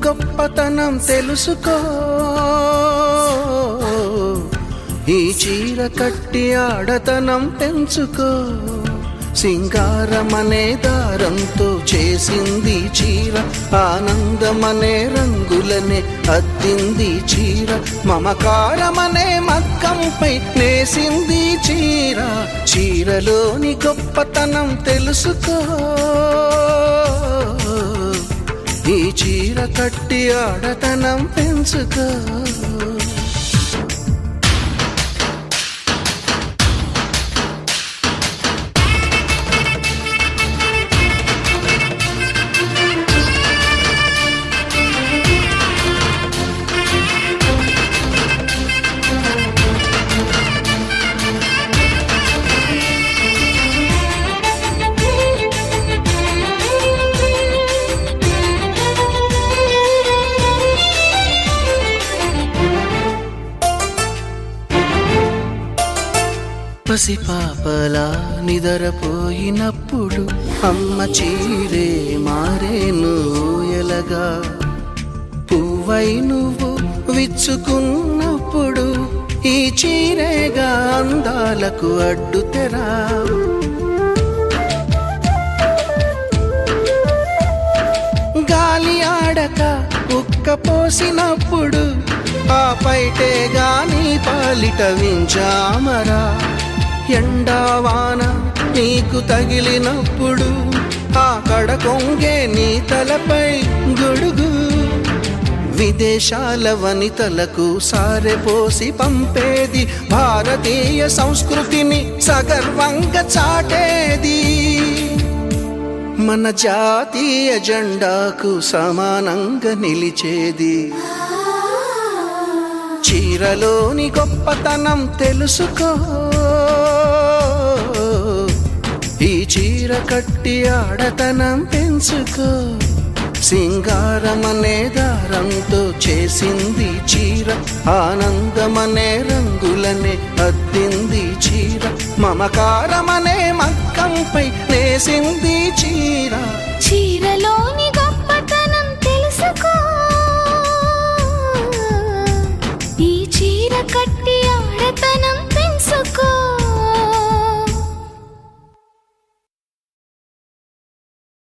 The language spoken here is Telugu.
గొప్పతనం తెలుసుకో, ఈ చీర కట్టి ఆడతనం పెంచుకో. సింగారమనే దారంతో చేసింది చీర, ఆనందమనే రంగులనే అద్దింది చీర. మమకారమనే మగ్గంపై నేసింది చీర. చీరలోని గొప్పతనం తెలుసుకో, ఈ చీర కట్టి ఆడతనం పెంచుకో. పసిపాపలా నిదరపోయినప్పుడు అమ్మ చీరే మారేను ఎలగా. పువ్వై నువ్వు విచ్చుకున్నప్పుడు ఈ చీరేగా అందాలకు అడ్డుతెరా. గాలి ఆడక ఉక్క పోసినప్పుడు ఆ పైటే గాని పాలిట వించామరా. ఎండావాన నీకు తగిలినప్పుడు ఆ కడకొంగే నీ తలపై గొడుగు. విదేశాల వనితలకు సారెపోసి పంపేది, భారతీయ సంస్కృతిని సగర్వంగా చాటేది. మన జాతీయ జెండాకు సమానంగా నిలిచేది. చీరలోని గొప్పతనం తెలుసుకో, ఈ చీర కట్టి ఆడతనం పెంచుకో. సింగారమనే దారంతో చేసింది చీర, ఆనందమనే రంగులనే అద్దింది చీర. మమకారమనే మగ్గంపై నేసింది చీర.